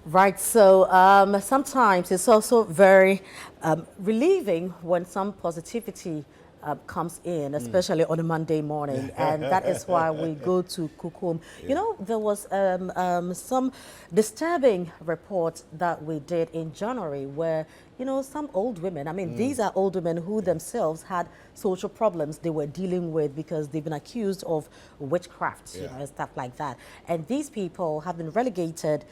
Right, so sometimes it's also very relieving when some positivity comes in, especially on a Monday morning, and that is why we go to Kukuo. You know, there was some disturbing report that we did in January where, you know, some old women, I mean, these are old women who themselves had social problems they were dealing with because they've been accused of witchcraft, you know, and stuff like that. And these people have been relegated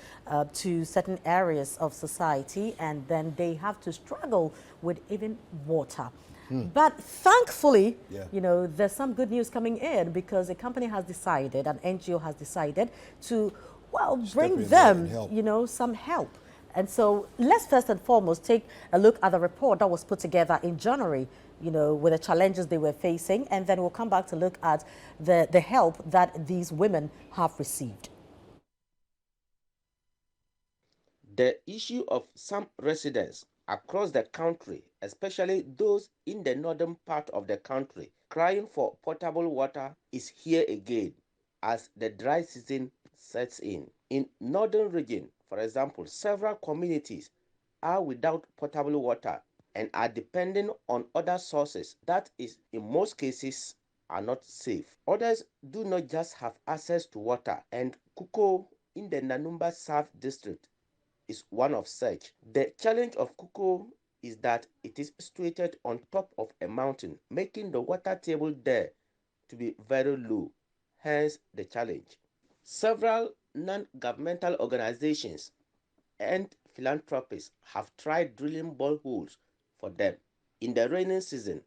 to certain areas of society, and then they have to struggle with even water. But thankfully, you know, there's some good news coming in because a company has decided, an NGO has decided to, well, bring them, you know, some help. And so let's first and foremost take a look at the report that was put together in January, you know, with the challenges they were facing, and then we'll come back to look at the help that these women have received. The issue of some residents across the country, especially those in the northern part of the country, crying for potable water is here again as the dry season sets in. In northern region, for example, several communities are without potable water and are depending on other sources that is in most cases are not safe. Others do not just have access to water, and Kukuo in the Nanumba South district is one of such. The challenge of Kukuo is that it is situated on top of a mountain, making the water table there to be very low, hence the challenge. Several non-governmental organizations and philanthropists have tried drilling boreholes for them. In the rainy season,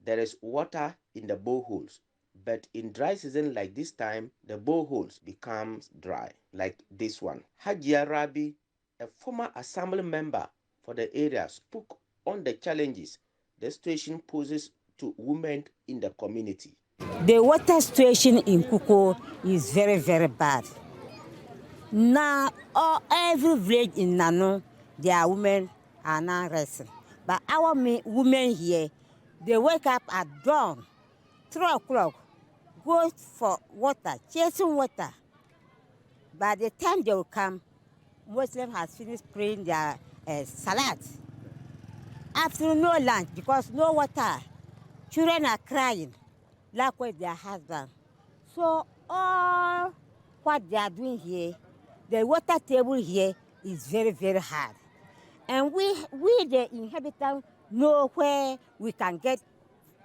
there is water in the boreholes, but in dry season like this time, the boreholes becomes dry, like this one. Hajia Rabi, a former assembly member for the area, spoke on the challenges the situation poses to women in the community. The water situation in Kukuo is very, very bad. Now, every village in Nano, their women are now resting. But our women here, they wake up at dawn, 3 o'clock, go for water, chasing water. By the time they will come, Muslim has finished praying their salat. After no lunch, because no water, children are crying, likewise their husband. So all what they are doing here, the water table here is very, very hard. And we the inhabitants, know where we can get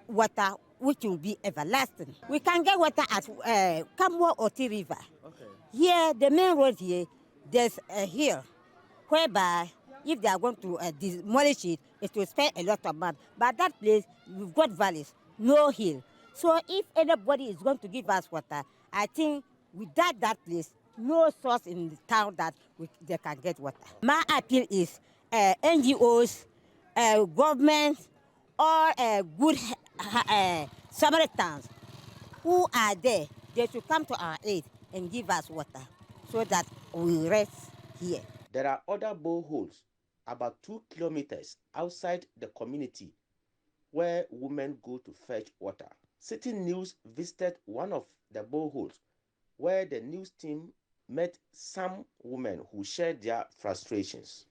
water which will be everlasting. We can get water at Kamwo Oti River. Okay. Here, the main road here, there's a hill whereby if they are going to demolish it, it will spend a lot of money. But that place, we've got valleys, no hill. So if anybody is going to give us water, I think without that place, no source in the town that they can get water. My appeal is NGOs, government, or good Samaritans who are there, they should come to our aid and give us water so that we rest here. There are other boreholes about 2 kilometers outside the community where women go to fetch water. Citi News visited one of the boreholes where the news team met some women who shared their frustrations.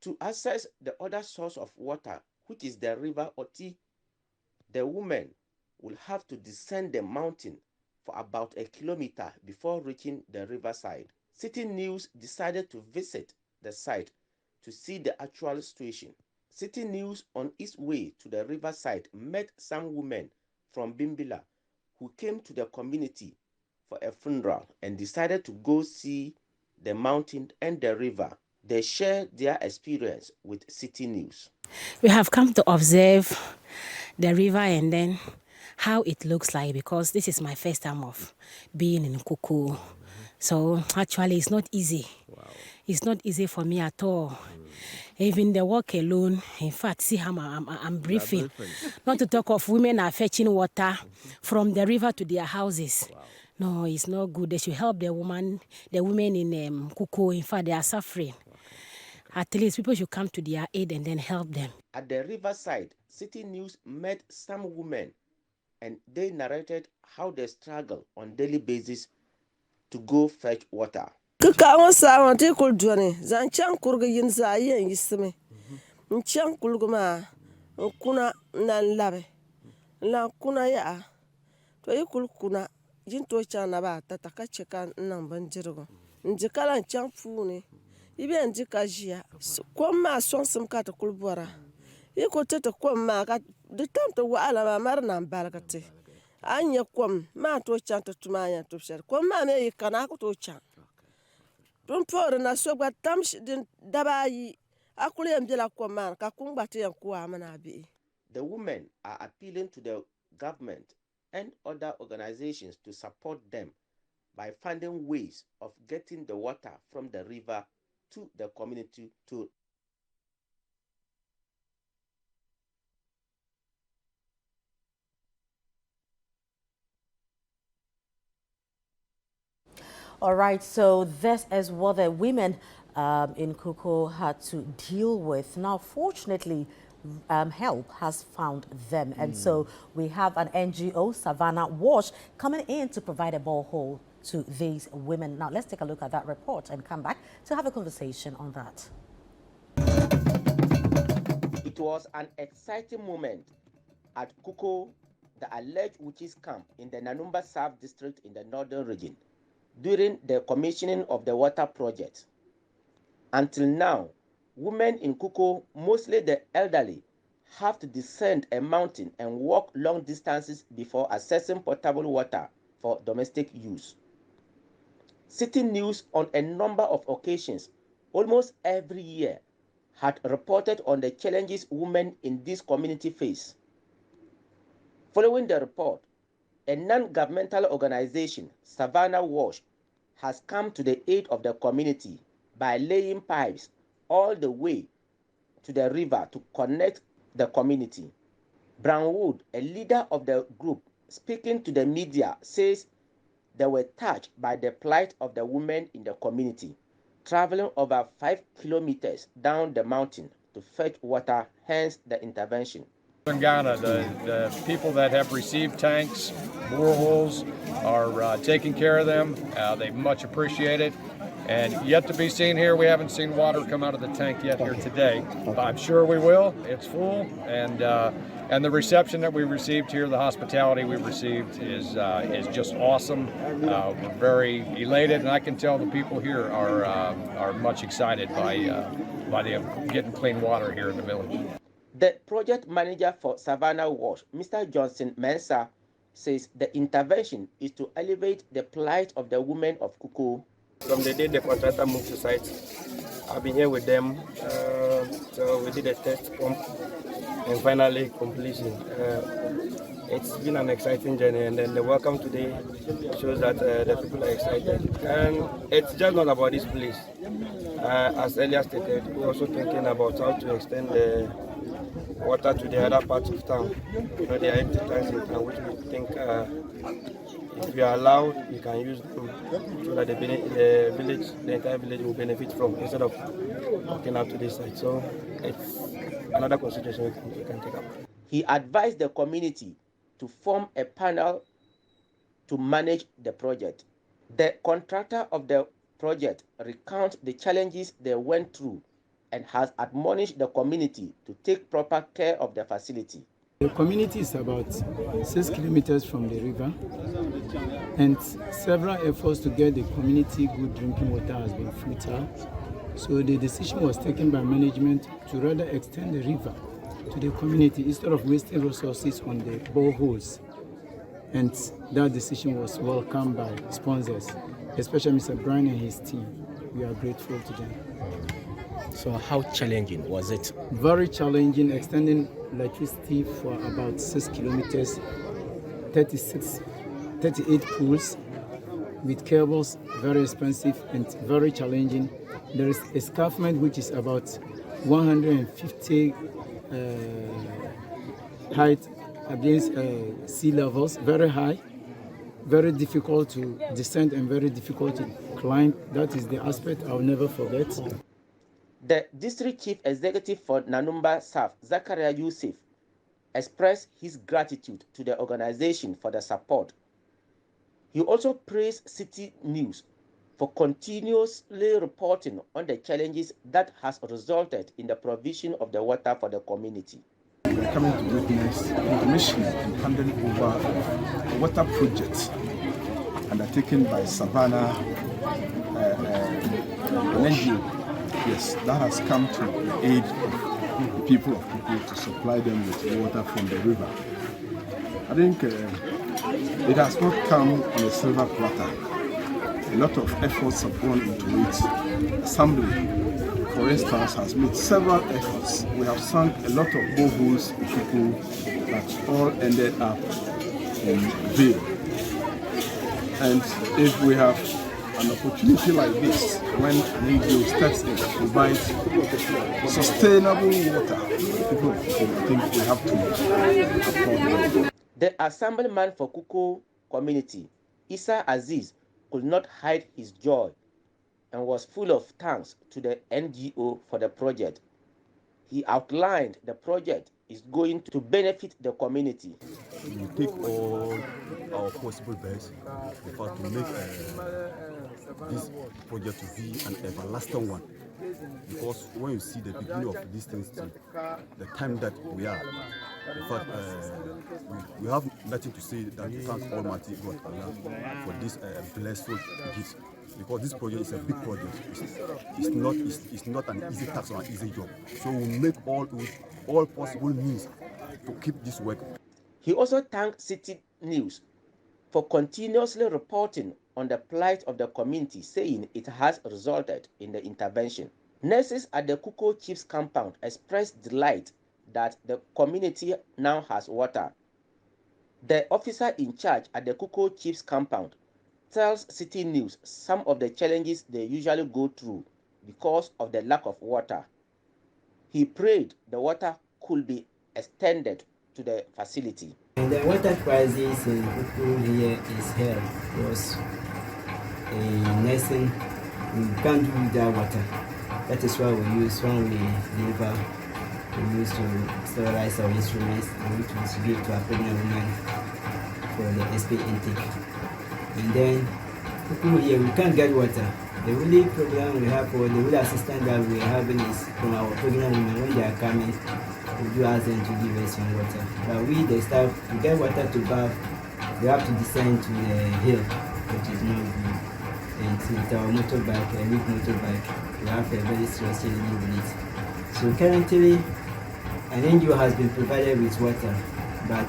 To access the other source of water, which is the river Oti, the women will have to descend the mountain for about a kilometer before reaching the riverside. Citi News decided to visit the site to see the actual situation. Citi News on its way to the riverside met some women from Bimbila who came to the community for a funeral and decided to go see the mountain and the river. They shared their experience with Citi News. We have come to observe the river and then how it looks like, because this is my first time of being in Kukuo. So actually it's not easy. Wow. It's not easy for me at all. Even the work alone, in fact, see how I'm briefing. Not to talk of women are fetching water from the river to their houses. Wow. No, it's not good. They should help the women in Kukuo. In fact, they are suffering. Okay. At least people should come to their aid and then help them. At the riverside, Citi News met some women and they narrated how they struggle on a daily basis to go fetch water. Kukuo sawanti kuljoni zanchang kurga yin zayen yisme nchang kulguma kuna nan labe la kuna ya to yikul kuna yin to chana ba tataka cheka nan banjirgo njikala nchang fune ibe njika jia kwama sonsim ka ta kulbora yiko tete kwama ka de tamto wala ma marna balgate anya kwam ma to chanta tumanya to sher kwama me yikana ko to chan na sogba tamsh din dabayi akule mbela kwa man ka kungbati yankuwa manabi. The women are appealing to the government and other organizations to support them by finding ways of getting the water from the river to the community to All right, so this is what the women in Kukuo had to deal with. Now, fortunately, help has found them. And so we have an NGO, Savannah Wash, coming in to provide a borehole to these women. Now, let's take a look at that report and come back to have a conversation on that. It was an exciting moment at Kukuo, the alleged witches camp in the Nanumba South district in the northern region, during the commissioning of the water project. Until now, women in Kukuo, mostly the elderly, have to descend a mountain and walk long distances before accessing potable water for domestic use. Citi News on a number of occasions, almost every year, had reported on the challenges women in this community face. Following the report, a non-governmental organization, Savannah Wash, has come to the aid of the community by laying pipes all the way to the river to connect the community. Brownwood, a leader of the group, speaking to the media, says they were touched by the plight of the women in the community, traveling over 5 kilometers down the mountain to fetch water, hence the intervention. In Ghana, the people that have received tanks, boreholes, are taking care of them. They much appreciate it. And yet to be seen here, we haven't seen water come out of the tank yet here today. But I'm sure we will. It's full, and the reception that we received here, the hospitality we received is just awesome. We're very elated, and I can tell the people here are much excited by getting clean water here in the village. The project manager for Savannah Wash, Mr. Johnson Mensah, says the intervention is to elevate the plight of the women of Kukuo. From the day the contractor moved to site, I've been here with them. So we did a test pump and finally completion. It's been an exciting journey, and then the welcome today shows that the people are excited. And it's just not about this place. As earlier stated, we're also thinking about how to extend the water to the other parts of town. You know, there are empty tanks in town, which we think if we are allowed, we can use them so that the entire village will benefit from, instead of walking out to this side. So it's another consideration we can take up. He advised the community to form a panel to manage the project. The contractor of the project recounts the challenges they went through and has admonished the community to take proper care of the facility. The community is about 6 kilometers from the river, and several efforts to get the community good drinking water has been futile. So the decision was taken by management to rather extend the river to the community instead of wasting resources on the boreholes. And that decision was welcomed by sponsors, especially Mr. Brian and his team. We are grateful to them. So how challenging was it? Very challenging, extending electricity for about 6 kilometers, 38 pools with cables, very expensive and very challenging. There is escarpment which is about 150 height against sea levels, very high, very difficult to descend and very difficult to climb. That is the aspect I'll never forget. The District Chief Executive for Nanumba South, Zakaria Yusuf, expressed his gratitude to the organization for the support. He also praised Citi News for continuously reporting on the challenges that has resulted in the provision of the water for the community. We are coming to witness the commission and handing over a water project undertaken by Savannah, an NGO. Yes, that has come to the aid of the people of Kukuo to supply them with water from the river. I think it has not come on a silver platter. A lot of efforts have gone into it. Assembly, for instance, has made several efforts. We have sunk a lot of boreholes in Kukuo that all ended up in Ville. And if we have an opportunity like this, when an NGO steps in to provide sustainable water to the people of Kukuo, I think we have to applaud them. The assemblyman for Kukuo community, Issa Aziz, could not hide his joy and was full of thanks to the NGO for the project. He outlined the project is going to benefit the community. We take all our possible best in fact to make this project to be an everlasting one. Because when you see the beginning of these things, the time that we are, in fact, we have nothing to say than to thank Almighty God Allah for this blessful gift. Because this project is a big project. It's not an easy task or an easy job. So we make all possible means to keep this work. He also thanked Citi News for continuously reporting on the plight of the community, saying it has resulted in the intervention. Nurses at the Kukuo Chief's compound expressed delight that the community now has water. The officer in charge at the Kukuo Chief's compound tells Citi News some of the challenges they usually go through because of the lack of water. He prayed the water could be extended to the facility. And the water crisis in Kukuo here is hell because nursing, we can't do without water. That is why we use, when we deliver, we use to sterilize our instruments and we give to a pregnant woman for the SP intake. And then Kukuo here, we can't get water. The only program we have for the only assistance that we are having is from our pregnant women. When they are coming, we do ask them to give us some water. But we, the staff, to get water to bath, we have to descend to the hill, which is not good. And with our motorbike, a weak motorbike, we have a very serious challenge with it. So currently, an NGO has been provided with water, but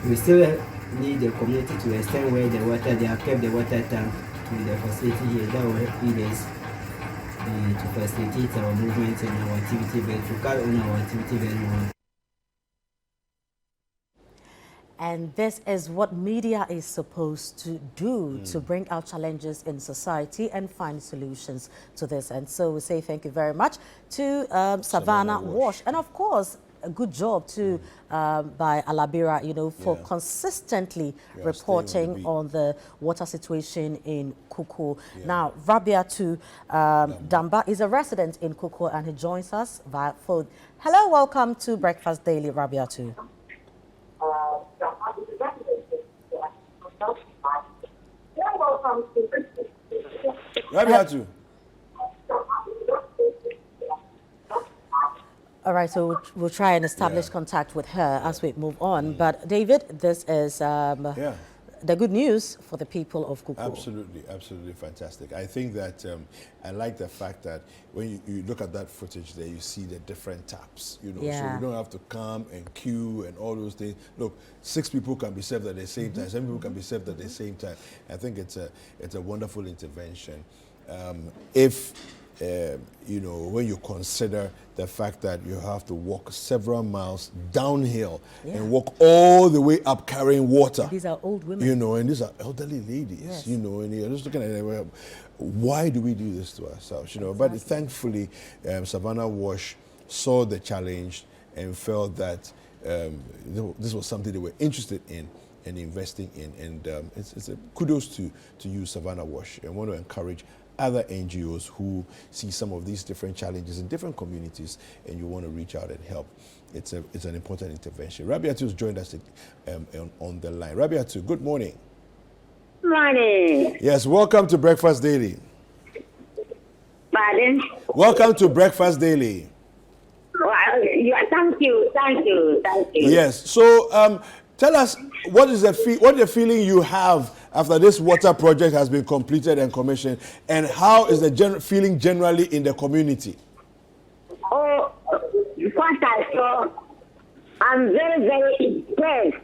we still need the community to extend where the water, they have kept the water tank to the facility here. That will help leaders to facilitate our movement and our activity, but to carry on our activity very well. And this is what media is supposed to do, to bring out challenges in society and find solutions to this. And so we say thank you very much to Savannah Wash. And of course, a good job too by Alabira, for consistently reporting on the water situation in Kukuo. Now, Rabiatu Damba is a resident in Kukuo and he joins us via phone. Hello, welcome to Breakfast Daily, Rabiatu. Rabiatu. All right, so we'll try and establish contact with her as we move on. But David, this is the good news for the people of Kukuo. Absolutely, absolutely fantastic. I think that I like the fact that when you look at that footage there, you see the different taps, so you don't have to come and queue and all those things. Look, 6 people can be served at the same time, 7 people can be served at the same time. I think it's a wonderful intervention. If you know, when you consider the fact that you have to walk several miles downhill and walk all the way up carrying water. And these are old women. You know, and these are elderly ladies, Yes. you know, and you're just looking at it, why do we do this to ourselves, you know? But thankfully, Savannah Wash saw the challenge and felt that this was something they were interested in and investing in. And it's a kudos to you, Savannah Wash. I want to encourage other NGOs who see some of these different challenges in different communities and you want to reach out and help. It's an important intervention. Rabiatu has joined us on the line. Rabiatu, good morning. Morning. Yes, welcome to Breakfast Daily. Pardon? Welcome to Breakfast Daily. Well, yeah, thank you. Yes, so tell us, what is the feeling you have after this water project has been completed and commissioned, and how is the feeling generally in the community? Oh, what I saw, I'm very, very impressed.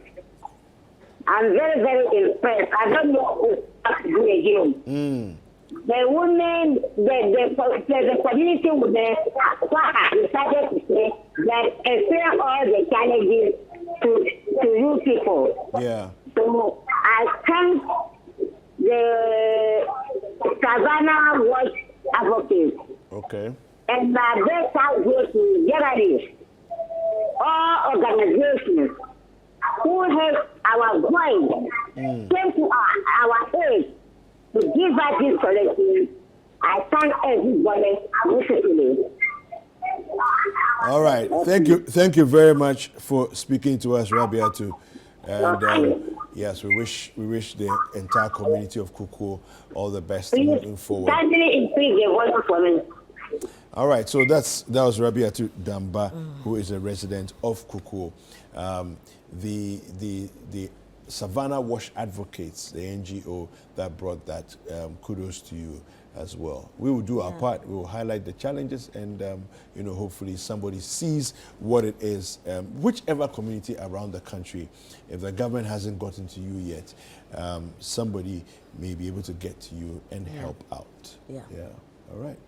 I don't know what to do again. The women, the community women, what I decided to say, that explain all the challenges to you people. Yeah. So I thank the Savannah Watch advocates. Okay. And my best out goes to journalists, all organizations who have our voice, came to our aid to give us this solution. I thank everybody musically. All right. Thank you very much for speaking to us, Rabiatu. And yes, we wish the entire community of Kukuo all the best moving forward. Kindly increase the volume for me. All right, so that was Rabiatu Damba, who is a resident of Kukuo. The Savannah Wash Advocates, the NGO that brought that, kudos to you as well. We will do our part. We will highlight the challenges, and you know, hopefully somebody sees what it is. Whichever community around the country, if the government hasn't gotten to you yet, somebody may be able to get to you and help out. Yeah. All right.